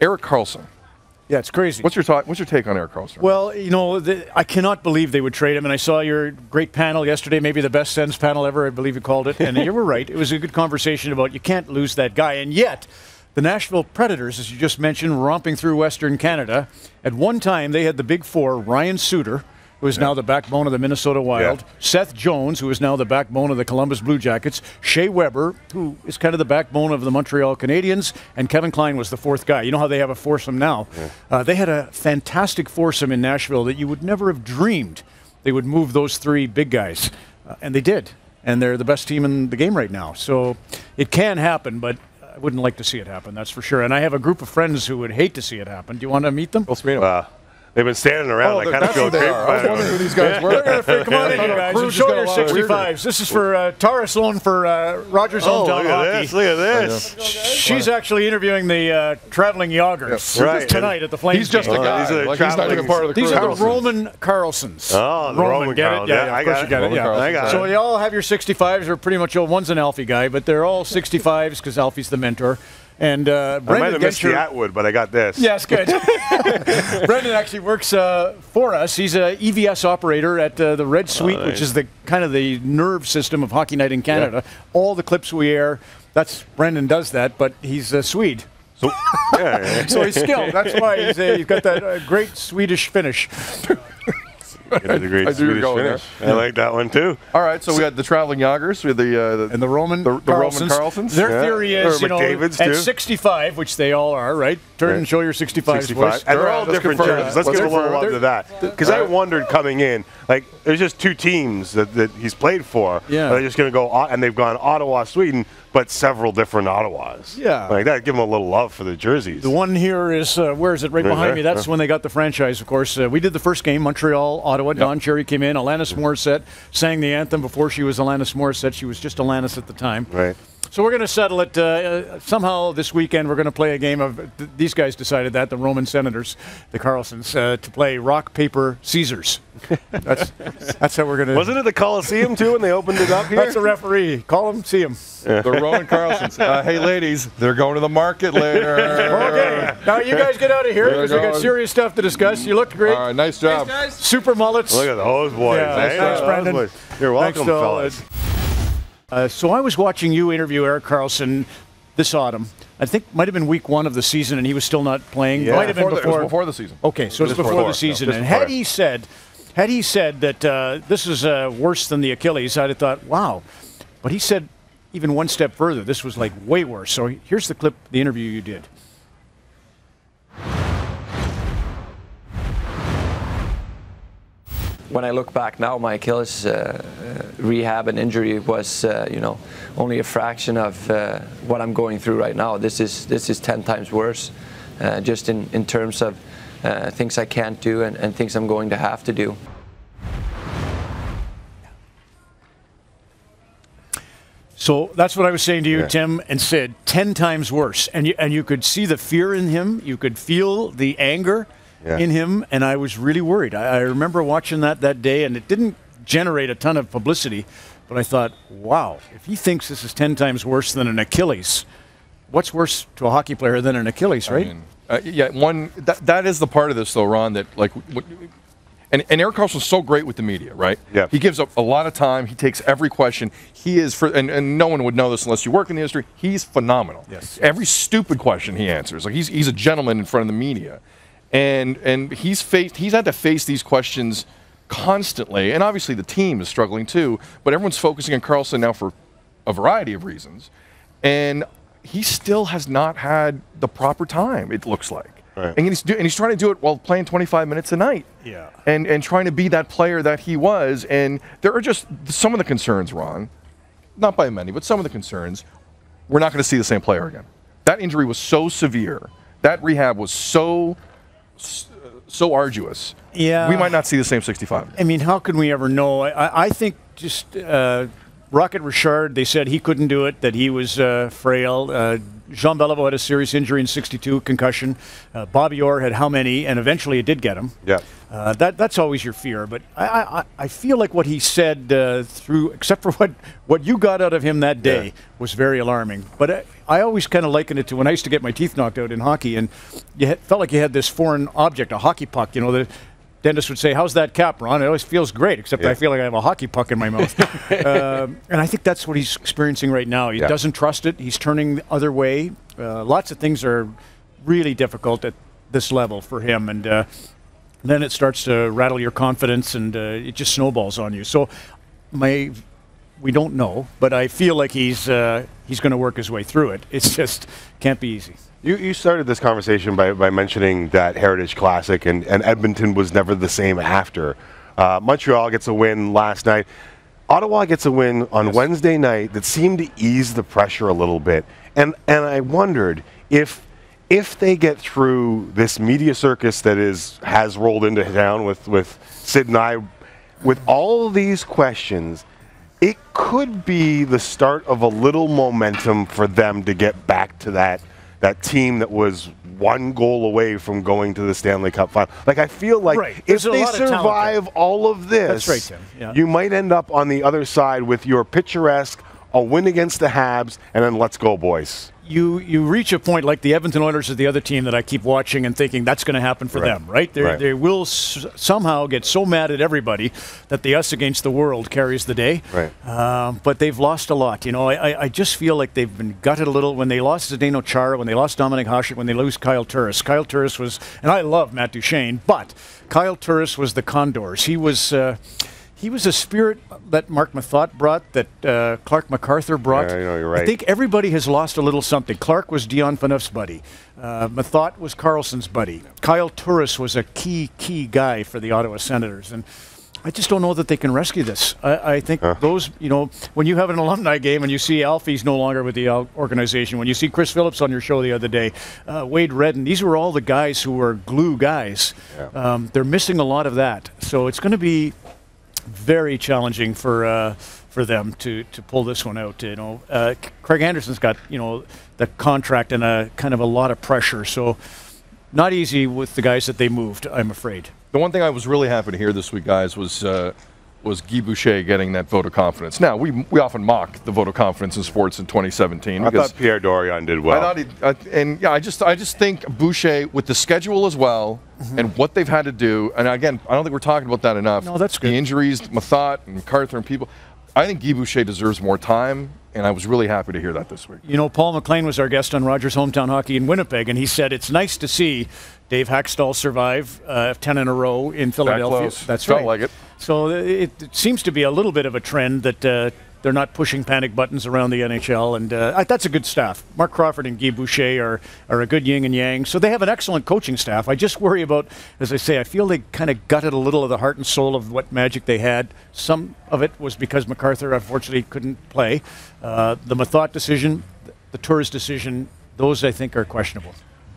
Erik Karlsson. Yeah, it's crazy. What's your take on Erik Karlsson? Well, you know, I cannot believe they would trade him. And I saw your great panel yesterday, maybe the best Sens panel ever, I believe you called it. And you were right. It was a good conversation about you can't lose that guy. And yet, the Nashville Predators, as you just mentioned, romping through Western Canada. At one time, they had the big four, Ryan Suter, who is now the backbone of the Minnesota Wild, Seth Jones, who is now the backbone of the Columbus Blue Jackets, Shea Weber, who is kind of the backbone of the Montreal Canadiens, and Kevin Klein was the fourth guy. You know how they have a foursome now? They had a fantastic foursome in Nashville that you would never have dreamed they would move those three big guys, and they did. And they're the best team in the game right now. So it can happen, but I wouldn't like to see it happen, that's for sure. And I have a group of friends who would hate to see it happen. Do you want to meet them? Let's meet them. They've been standing around. I kind of feel creepy. I was wondering who these guys were. Come on in, you guys, and show your 65s. This is for Tara Sloan for Rogers Hometown Hockey. Look at this. She's actually interviewing the traveling Yoggers tonight at the Flames. He's just a guy. He's not even part of the crew. These are the Roman Karlssons. Oh, the Roman get Karlsson. it? Yeah, of course you get it. Yeah. So you all have your 65s. Or pretty much one's an Alfie guy, but they're all 65s because Alfie's the mentor. And I might have missed the Atwood, but I got this. Yes, good. Brendan actually works for us. He's an EVS operator at the Red Suite, which is the kind of the nerve system of Hockey Night in Canada. Yeah. All the clips we air, that's Brendan does that, but he's a Swede. So, so he's skilled. That's why he's got that great Swedish finish. Get a great Swedish finish. I like that one too. All right, so we had the traveling Yoggers, we had the Roman Karlssons. Their theory is, you know, at 65, which they all are, right? Turn and show your 65s, boys. And they're all different jerseys. Let's give a little love to that. Because I wondered coming in, like, there's just two teams that he's played for. Yeah. They're just going to go, and they've gone Ottawa, Sweden, but several different Ottawas. Yeah. Like that, give them a little love for the jerseys. The one here is, where is it? Right behind me. That's when they got the franchise, of course. We did the first game, Montreal, Ottawa. Don Cherry came in. Alanis Morissette sang the anthem before she was Alanis Morissette. She was just Alanis at the time. Right. So we're going to settle it. Somehow this weekend we're going to play a game of, these guys decided that, the Roman Senators, the Karlssons, to play rock, paper, Caesars. That's how we're going to. Wasn't it the Coliseum too when they opened it up here? That's a referee. Call him, see him. The Roman Karlssons. Hey, ladies, they're going to the market later. Okay. Now you guys get out of here because we got serious stuff to discuss. You looked great. All right, nice job. Thanks, guys. Super mullets. Look at those boys. Yeah, thanks, Brendan. You're welcome, fellas. So I was watching you interview Erik Karlsson this autumn. I think might have been week 1 of the season, and he was still not playing. Yeah. Might have been before. It was before the season. Okay, so it was before the season. And had he said that this is worse than the Achilles, I'd have thought, wow. But he said even one step further. This was like way worse. So here's the clip, the interview you did. When I look back now, my Achilles rehab and injury was, only a fraction of what I'm going through right now. This is 10 times worse, just in terms of things I can't do and things I'm going to have to do. So that's what I was saying to you, Tim and Sid. 10 times worse, and you could see the fear in him. You could feel the anger. In him, and I was really worried. I remember watching that day, and it didn't generate a ton of publicity, but I thought, wow, if he thinks this is 10 times worse than an Achilles, what's worse to a hockey player than an Achilles, right? I mean, that is the part of this, though, Ron, that, like, and Erik Karlsson's so great with the media, right? Yeah. He gives up a lot of time. He takes every question. He is, and no one would know this unless you work in the industry, he's phenomenal. Yes. Every stupid question he answers. Like, he's a gentleman in front of the media. And he's had to face these questions constantly, and obviously the team is struggling too, but everyone's focusing on Karlsson now for a variety of reasons, and he still has not had the proper time, it looks like. Right. And he's trying to do it while playing 25 minutes a night. Yeah. And trying to be that player that he was, and there are just some of the concerns, Ron, not by many, but some of the concerns, we're not going to see the same player again. That injury was so severe, that rehab was so arduous. Yeah, we might not see the same 65. I mean, how can we ever know? I think just Rocket Richard, they said he couldn't do it, that he was frail. Jean Beliveau had a serious injury in '62, concussion. Bobby Orr had how many, and eventually it did get him. Yeah. That's always your fear. But I feel like what he said except for what you got out of him that day was very alarming. But I always kind of liken it to when I used to get my teeth knocked out in hockey, and you felt like you had this foreign object, a hockey puck, the dentist would say, "How's that cap, Ron?" It always feels great, except I feel like I have a hockey puck in my mouth. And I think that's what he's experiencing right now. He doesn't trust it. He's turning the other way. Lots of things are really difficult at this level for him. And then it starts to rattle your confidence, and it just snowballs on you. So we don't know, but I feel like he's going to work his way through it. It's just can't be easy. You started this conversation by mentioning that Heritage Classic, and Edmonton was never the same after. Montreal gets a win last night. Ottawa gets a win on Wednesday night that seemed to ease the pressure a little bit. And I wondered if they get through this media circus that has rolled into town with Sid and I, with all these questions, it could be the start of a little momentum for them to get back to that team that was one goal away from going to the Stanley Cup final. Like, I feel like if they survive all of this, that's right, Tim. Yeah. You might end up on the other side with your picturesque, a win against the Habs, and then let's go, boys. You reach a point like the Edmonton Oilers is the other team that I keep watching and thinking that's going to happen for them, right? They will somehow get so mad at everybody that the us against the world carries the day. Right. But they've lost a lot. I just feel like they've been gutted a little when they lost Zdeno Chara, when they lost Dominic Hasek, when they lose Kyle Turris. Kyle Turris was, and I love Matt Duchene, but Kyle Turris was the Condors. He was a spirit that Mark Mathot brought, that Clark MacArthur brought. Yeah, you're right. I think everybody has lost a little something. Clark was Dion Phaneuf's buddy. Mathot was Karlsson's buddy. Kyle Turris was a key guy for the Ottawa Senators. And I just don't know that they can rescue this. I think those, when you have an alumni game and you see Alfie's no longer with the organization, when you see Chris Phillips on your show the other day, Wade Redden, these were all the guys who were glue guys. Yeah. They're missing a lot of that. So it's going to be very challenging for them to pull this one out. Craig Anderson's got the contract and a kind of a lot of pressure, so not easy with the guys that they moved, I'm afraid. The one thing I was really happy to hear this week, guys, was Guy Boucher getting that vote of confidence. Now, we often mock the vote of confidence in sports in 2017. I thought Pierre Dorion did well. I just think Boucher, with the schedule as well, and what they've had to do, and again, I don't think we're talking about that enough. No, that's good. The injuries, Mathot and MacArthur and people. I think Guy Boucher deserves more time, and I was really happy to hear that this week. Paul MacLean was our guest on Rogers Hometown Hockey in Winnipeg, and he said it's nice to see Dave Hackstall survive 10 in a row in Philadelphia. That's right. Felt like it. So it seems to be a little bit of a trend that they're not pushing panic buttons around the NHL, and that's a good staff. Mark Crawford and Guy Boucher are a good yin and yang, so they have an excellent coaching staff. I just worry about, as I say, I feel they kind of gutted a little of the heart and soul of what magic they had. Some of it was because MacArthur unfortunately couldn't play. The Mathot decision, the Turris decision, those I think are questionable.